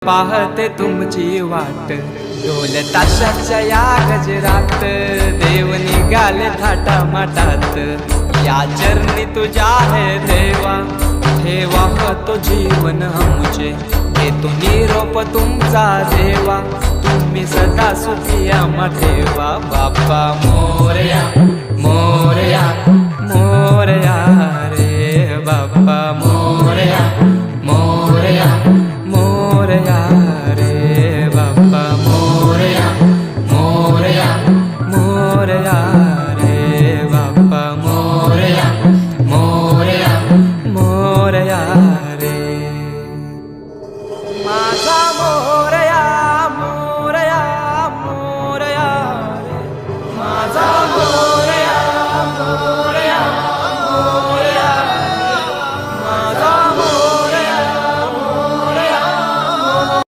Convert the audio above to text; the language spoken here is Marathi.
पाहते तुमची वाट, ढोल ताशाच्या या गजरात देव निघाले थाटा माटात। या चरणी तुझ्या है देवा, ठेवा तो जीवन आमुचे, घेतो निरोप तुमचा देवा, तुम्ही सदा सुखी आम्हा ठेवा। बाप्पा मोरया मोरया मोरया रे बाप्पा मोरया मोरया मोरया रे बाप्पा मोरया मोरया मोरया रे बाप्पा मोरया मोरया मोरया रे माझा मोरया।